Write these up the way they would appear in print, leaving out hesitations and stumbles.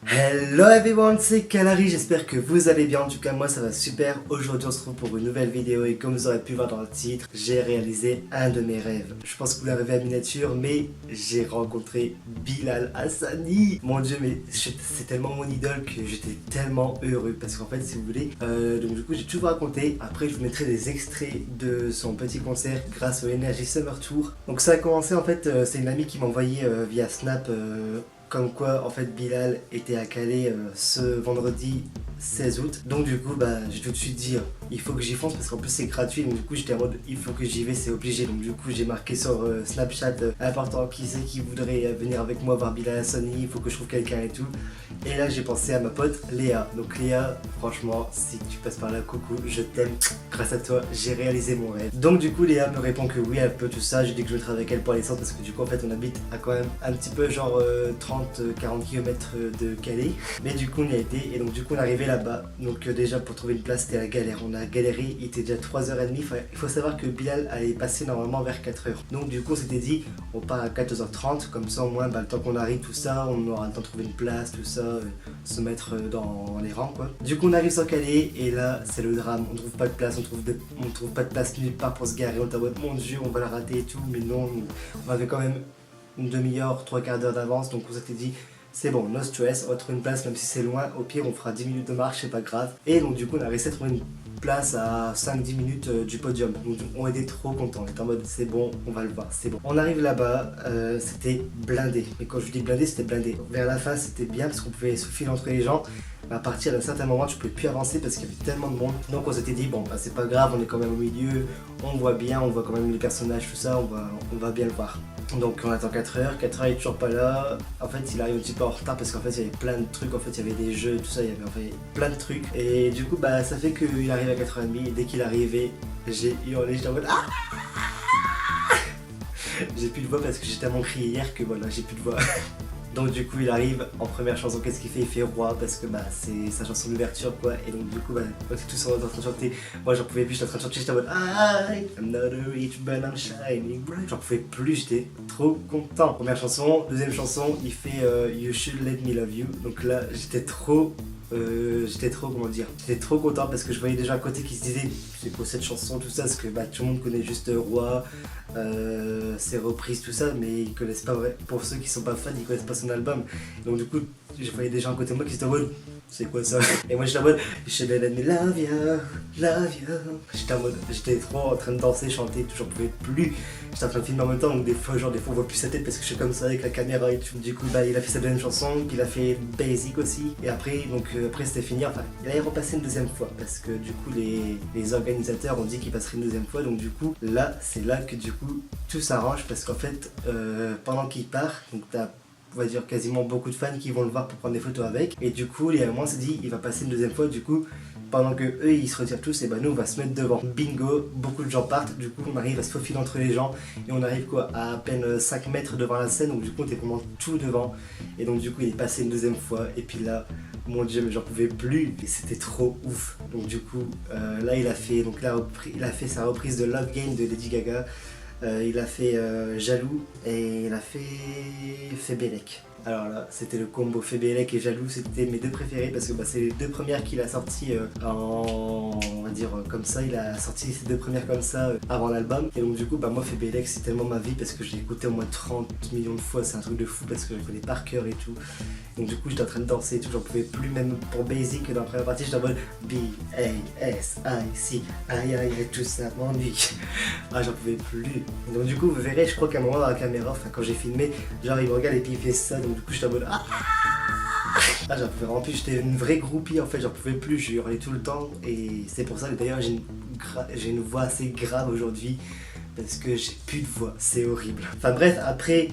Hello everyone, c'est Kalari, j'espère que vous allez bien, en tout cas moi ça va super. Aujourd'hui on se retrouve pour une nouvelle vidéo et comme vous aurez pu voir dans le titre, j'ai réalisé un de mes rêves. Je pense que vous l'avez vu à miniature, mais j'ai rencontré Bilal Hassani. Mon dieu, mais c'est tellement mon idole que j'étais tellement heureux parce qu'en fait si vous voulez, donc du coup j'ai tout vous raconté. Après je vous mettrai des extraits de son petit concert grâce au Energy Summer Tour. Donc ça a commencé en fait, c'est une amie qui m'a envoyé via Snap comme quoi en fait Bilal était à Calais ce vendredi 16 août. Donc du coup j'ai tout de suite dit il faut que j'y fonce parce qu'en plus c'est gratuit. Donc du coup j'étais en mode il faut que j'y vais, c'est obligé. Donc du coup j'ai marqué sur Snapchat important qui c'est qui voudrait venir avec moi voir Bilal Hassani, il faut que je trouve quelqu'un et tout. Et là j'ai pensé à ma pote Léa. Donc Léa, franchement si tu passes par là, coucou, je t'aime, grâce à toi j'ai réalisé mon rêve. Donc du coup Léa me répond que oui elle peut tout ça. J'ai dit que je mettrais avec elle pour aller descendre parce que du coup en fait on habite à quand même un petit peu genre 30-40 km de Calais. Mais du coup on y a été et donc du coup on est arrivé là-bas. Donc déjà pour trouver une place c'était la galère. On a galéré, il était déjà 3h30. Il faut savoir que Bilal allait passer normalement vers 4h. Donc du coup on s'était dit on part à 14h30, comme ça au moins le temps qu'on arrive tout ça, on aura le temps de trouver une place, tout ça, se mettre dans les rangs quoi. Du coup on arrive sur Calais et là c'est le drame, on trouve pas de place, on trouve pas de place nulle part pour se garer. On est en mode mon dieu on va la rater et tout, mais non, on avait quand même une demi-heure, trois quarts d'heure d'avance, donc on s'était dit c'est bon, no stress, on va trouver une place même si c'est loin, au pire on fera 10 minutes de marche, c'est pas grave. Et donc du coup on a réussi à trouver une place à 5-10 minutes du podium, donc on était trop contents, on était en mode c'est bon, on va le voir, c'est bon. On arrive là-bas, c'était blindé, mais quand je dis blindé, c'était blindé. Vers la fin c'était bien parce qu'on pouvait se filer entre les gens, mais à partir d'un certain moment tu pouvais plus avancer parce qu'il y avait tellement de monde. Donc on s'était dit bon c'est pas grave, on est quand même au milieu, on voit bien, on voit quand même les personnages, tout ça, on va bien le voir. Donc on attend 4h, 4h il est toujours pas là. En fait il arrive un petit peu en retard parce qu'en fait il y avait plein de trucs, en fait il y avait des jeux, tout ça, il y avait en fait plein de trucs. Et du coup ça fait qu'il arrive à 4h30 et dès qu'il est arrivé, j'ai hurlé, j'étais en mode ah. J'ai plus de voix parce que j'ai tellement crié hier que voilà, j'ai plus de voix. Donc du coup il arrive en première chanson, qu'est-ce qu'il fait? Il fait roi parce que c'est sa chanson d'ouverture quoi. Et donc du coup on était tous en train de chanter. Moi j'en pouvais plus, j'étais en train de chanter, j'étais en mode I'm not a rich but I'm shining bright. J'en pouvais plus, j'étais trop content. Première chanson, deuxième chanson, il fait You should let me love you. Donc là j'étais trop comment dire, j'étais trop content parce que je voyais déjà à côté qui se disait c'est quoi cette chanson, tout ça, parce que tout le monde connaît juste Roi, ses reprises, tout ça, mais ils connaissent pas vrai. Pour ceux qui sont pas fans, ils connaissent pas son album. Donc du coup, je voyais des gens à côté de moi qui étaient en mode c'est quoi ça? Et moi j'étais en mode je let me love you, love you. J'étais en mode, j'étais trop en train de danser, chanter, tout, j'en pouvais plus. J'étais en train de filmer en même temps, donc des fois on voit plus sa tête parce que je suis comme ça avec la caméra et tout. Du coup il a fait sa deuxième chanson, il a fait Basic aussi. Et après après c'était fini, enfin il allait repasser une deuxième fois parce que du coup les organisateurs ont dit qu'il passerait une deuxième fois. Donc du coup là c'est là que du coup tout s'arrange parce qu'en fait pendant qu'il part, donc t'as on va dire quasiment beaucoup de fans qui vont le voir pour prendre des photos avec. Et du coup, Léa et moi on s'est dit il va passer une deuxième fois. Du coup, pendant que eux ils se retirent tous, et nous on va se mettre devant. Bingo, beaucoup de gens partent. Du coup, on arrive à se faufiler entre les gens et on arrive quoi à peine 5 mètres devant la scène. Donc du coup, on était vraiment tout devant. Et donc du coup, il est passé une deuxième fois. Et puis là, mon dieu, mais j'en pouvais plus. Et c'était trop ouf. Donc du coup, là il a fait sa reprise de Love Game de Lady Gaga. Il a fait Jaloux et il a fait Fébélec. Alors là, c'était le combo Fébélec et Jaloux, c'était mes deux préférés parce que c'est les deux premières qu'il a sorties on va dire comme ça, il a sorti ces deux premières comme ça avant l'album. Et donc du coup, moi Fébélec c'est tellement ma vie parce que je l'ai écouté au moins 30 millions de fois, c'est un truc de fou parce que je le connais par cœur et tout. Donc du coup, j'étais en train de danser et tout, j'en pouvais plus, même pour Basic dans la première partie, j'étais en mode B-A-S-I-C, aïe aïe, et tout ça m'ennuie. Ah, j'en pouvais plus. Et donc du coup, vous verrez, je crois qu'à un moment dans la caméra, enfin quand j'ai filmé, genre il me regarde et puis il fait ça, donc du coup j'étais en mode j'en pouvais vraiment plus, j'étais une vraie groupie en fait, j'en pouvais plus, je hurlais tout le temps et c'est pour ça que d'ailleurs j'ai une voix assez grave aujourd'hui parce que j'ai plus de voix, c'est horrible. Enfin bref, après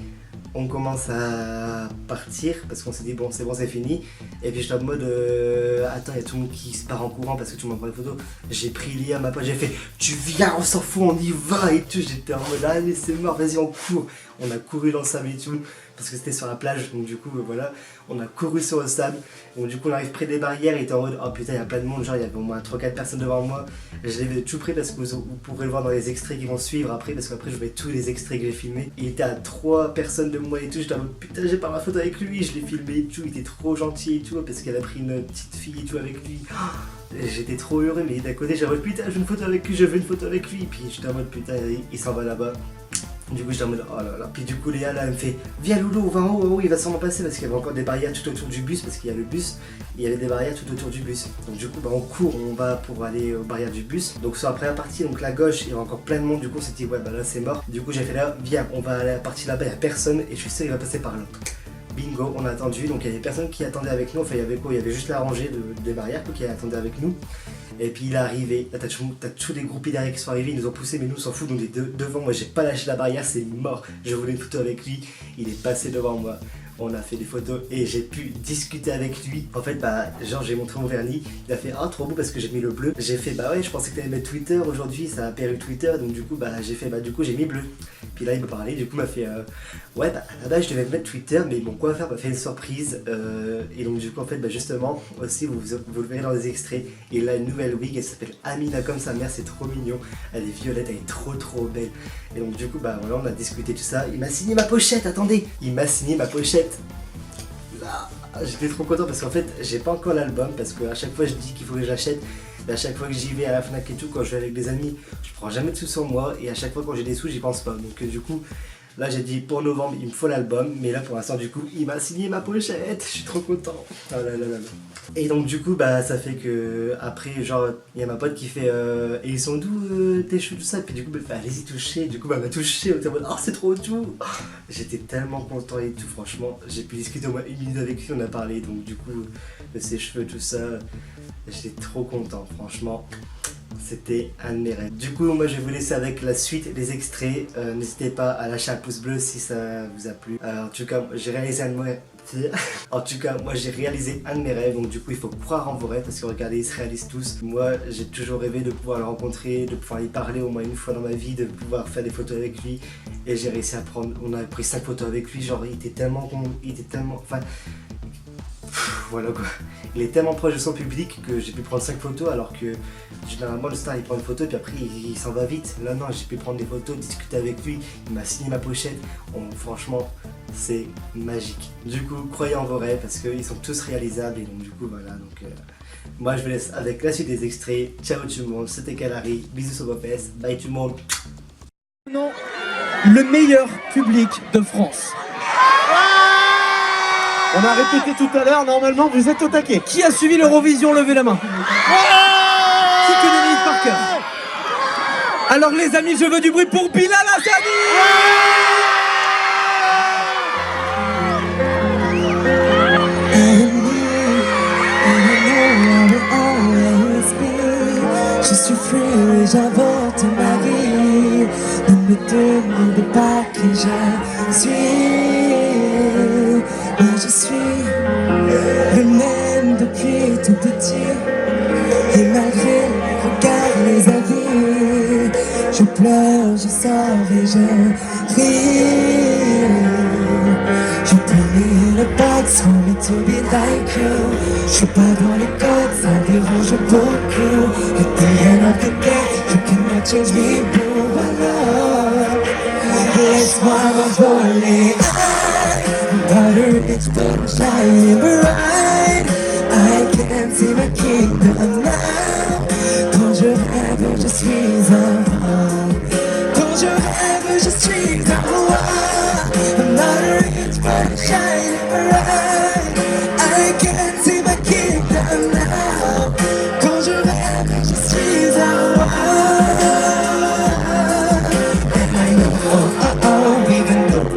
on commence à partir parce qu'on s'est dit bon c'est fini. Et puis j'étais en mode attends, il y a tout le monde qui se part en courant parce que tout le monde prend des photos. J'ai pris Lia, ma pote, j'ai fait tu viens, on s'en fout, on y va et tout. J'étais en mode allez c'est mort, vas-y on court. On a couru dans le sable et tout. parce que c'était sur la plage, donc du coup voilà, on a couru sur le sable, donc du coup on arrive près des barrières, et était en mode oh putain il y a plein de monde, genre il y avait au moins 3-4 personnes devant moi, je l'ai vu de tout près parce que vous pourrez le voir dans les extraits qui vont suivre après, parce qu'après je mets tous les extraits que j'ai filmés, il était à 3 personnes de moi et tout, j'étais en mode putain j'ai pas ma photo avec lui, je l'ai filmé et tout, il était trop gentil et tout, parce qu'elle a pris une petite fille et tout avec lui. J'étais trop heureux, mais d'un côté j'avais putain je veux une photo avec lui, je veux une photo avec lui, puis j'étais en mode putain il s'en va là-bas. Du coup j'étais en mode oh là là, puis du coup Léa là elle me fait viens Loulou on va en haut, il va sûrement passer, parce qu'il y avait encore des barrières tout autour du bus, parce qu'il y a le bus, il y avait des barrières tout autour du bus. Donc du coup bah, on court, on va pour aller aux barrières du bus. Donc sur la première partie, donc la gauche, il y avait encore plein de monde, du coup on s'est dit ouais bah là c'est mort. Du coup j'ai fait là, viens on va aller à la partie là-bas, il n'y a personne et je suis sûr il va passer par là. Bingo, on a attendu, donc il y avait personne qui attendait avec nous, enfin il y avait quoi, il y avait juste la rangée des barrières quoi, qui attendait avec nous. Et puis il est arrivé, là t'as tous les groupes derrière qui sont arrivés, ils nous ont poussé, mais nous on s'en fout, donc les deux devant, moi j'ai pas lâché la barrière, c'est mort. Je voulais une photo avec lui, il est passé devant moi, on a fait des photos et j'ai pu discuter avec lui. En fait bah genre j'ai montré mon vernis, il a fait ah trop beau parce que j'ai mis le bleu. J'ai fait bah ouais je pensais que t'allais mettre Twitter aujourd'hui, ça a apparu Twitter, donc du coup bah j'ai fait bah du coup j'ai mis bleu. Puis là il m'a parlé, du coup il m'a fait ouais bah à la base je devais mettre Twitter, mais bon quoi faire, m'a fait une surprise et donc du coup en fait bah justement aussi vous le verrez dans les extraits, il a une nouvelle wig, elle s'appelle Amina comme sa mère, c'est trop mignon, elle est violette, elle est trop belle. Et donc du coup bah voilà on a discuté tout ça, il m'a signé ma pochette, attendez, il m'a signé ma pochette. Là, j'étais trop content parce qu'en fait j'ai pas encore l'album, parce qu'à chaque fois je dis qu'il faut que je l'achète. À chaque fois que j'y vais à la Fnac et tout, quand je vais avec des amis, je prends jamais de sous sur moi, et à chaque fois quand j'ai des sous j'y pense pas. Donc du coup là j'ai dit pour novembre il me faut l'album, mais là pour l'instant du coup il m'a signé ma pochette, je suis trop content. Oh là là là là. Et donc du coup bah ça fait que après genre il y a ma pote qui fait et ils sont d'où tes cheveux tout ça, et puis du coup bah, allez-y toucher, du coup bah m'a touché, on était en mode oh c'est trop doux. J'étais tellement content et tout, franchement j'ai pu discuter au moins 1 minute avec lui, on a parlé donc du coup de ses cheveux tout ça, j'étais trop content franchement. C'était un de mes rêves. Du coup, moi je vais vous laisser avec la suite des extraits. N'hésitez pas à lâcher un pouce bleu si ça vous a plu. En tout cas, j'ai réalisé un de mes... En tout cas, moi j'ai réalisé un de mes rêves, donc du coup il faut croire en vos rêves, parce que regardez, ils se réalisent tous. Moi j'ai toujours rêvé de pouvoir le rencontrer, de pouvoir lui parler au moins une fois dans ma vie, de pouvoir faire des photos avec lui, et j'ai réussi à prendre, on a pris 5 photos avec lui, genre il était tellement, enfin... Voilà quoi, il est tellement proche de son public que j'ai pu prendre 5 photos, alors que généralement le star il prend une photo et puis après il s'en va vite. Là non, j'ai pu prendre des photos, discuter avec lui, il m'a signé ma pochette, franchement c'est magique. Du coup croyez en vos rêves parce qu'ils sont tous réalisables, et donc du coup voilà, donc moi je vous laisse avec la suite des extraits. Ciao tout le monde, c'était Kalari, bisous sur vos fesses, bye tout le monde. Non, le meilleur public de France. On a répété tout à l'heure, normalement vous êtes au taquet. Qui a suivi l'Eurovision, levez la main. Qui connaît Lise par cœur? Alors les amis, je veux du bruit pour Bilal Hassani. Je suis free, j'invente ma vie. Ne me demandez pas qui je suis. Moi je suis le même depuis tout petit. Et malgré les regards, les avis, je pleure, je sors et je ris. Je connais le box, want me to be like you. Je suis pas dans les codes, ça dérange beaucoup. At the end of the day, you cannot change me, boo, alors laisse-moi m'envoler. Butter, it's been shining bright. I can see my kingdom now. Quand je rêve, je suis un roi. Quand je rêve, je suis un roi. Butter, it's been shining bright. I can see my kingdom now. Quand je rêve, je suis un roi. And I know, even though,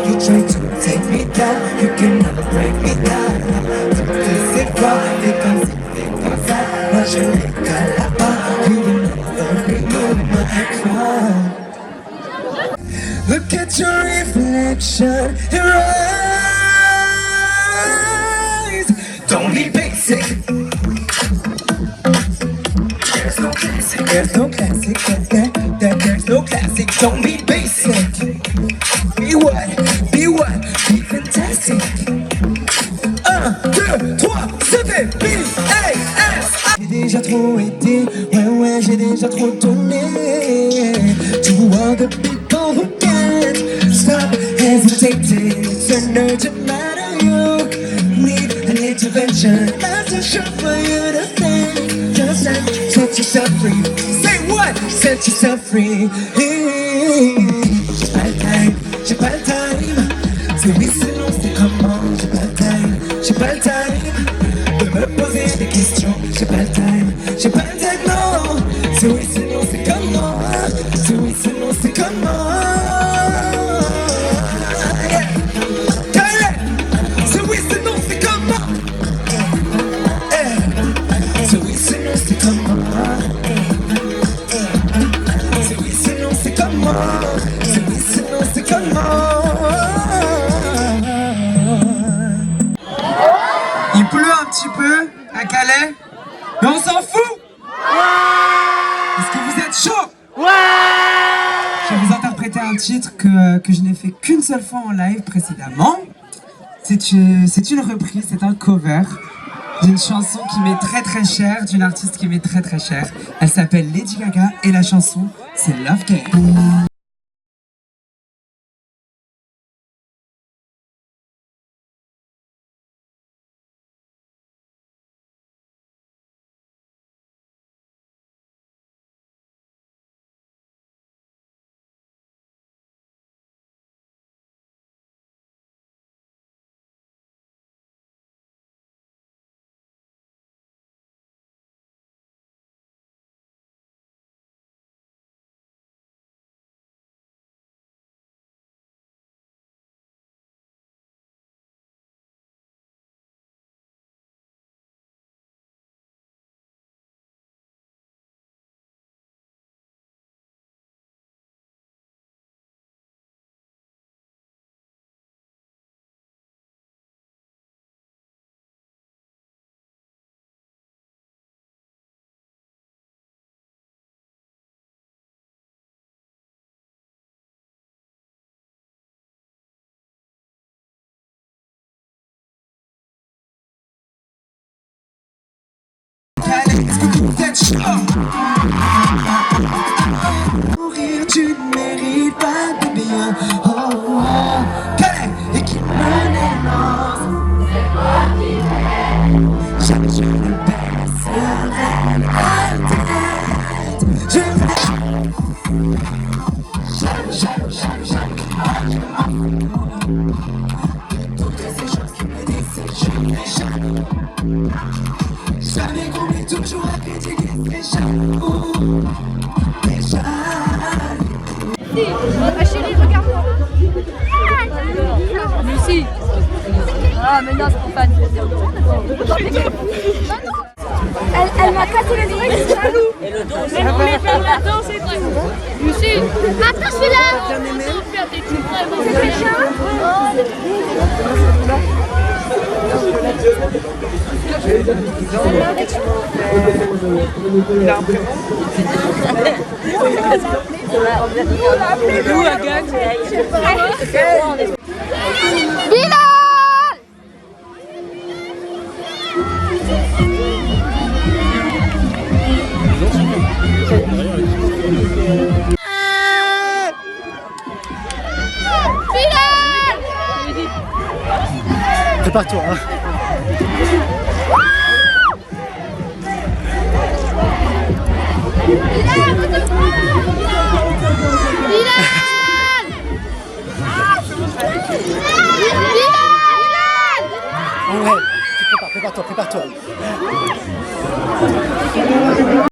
you try to take me down, you can never break me down. C'est quoi, t'es comme ça, moi je n'ai qu'à la part. You will never remove my crown. Look at your reflection, your eyes. Don't be basic. There's no classic, there's no classic, there's no classic. Don't be basic. Be what? 2, 3, c'était B-A-S. J'ai déjà trop été, ouais, j'ai déjà trop donné. To all the people who can't stop hesitating. It's an urgent matter, you need an intervention. That's a shot for you to think. Just set yourself free. Say what? Set yourself free. J'ai pas le time. C'est oui, sinon c'est comment. J'ai pas le time de me poser des questions. J'ai pas le time, non. C'est oui, sinon c'est comment. C'est oui, sinon c'est comment. C'est oui, sinon c'est comment. C'est oui, sinon c'est comment. C'est oui, sinon c'est comment. C'est oui, sinon c'est comment. Il pleut un petit peu à Calais, mais on s'en fout. Est-ce que vous êtes chaud? Je vais vous interpréter un titre que je n'ai fait qu'une seule fois en live précédemment. C'est une reprise, c'est un cover d'une chanson qui m'est très très chère, d'une artiste qui m'est très très chère. Elle s'appelle Lady Gaga et la chanson c'est Love Game. Est-ce que vous êtes chaud? Mourir, tu ne mérites pas de bien. Oh, oh. Calais, et qui me dénonce. C'est moi qui m'aime. Jamais je ne baisserai la tête. Je toutes ces choses qui me disent, je n'ai jamais compris, toujours à critiquer, c'est jaloux. Déjà. Ma chérie, regarde-moi. Lucie. Ah, mais non, c'est pour fan. Elle m'a cassé les oreilles, c'est jaloux. Elle voulait faire la danse et tout. Lucie. Attends, je suis là. C'est méchant. Où la gagne? Bilal! Prépare-toi, hein. Ouais, prépare-toi.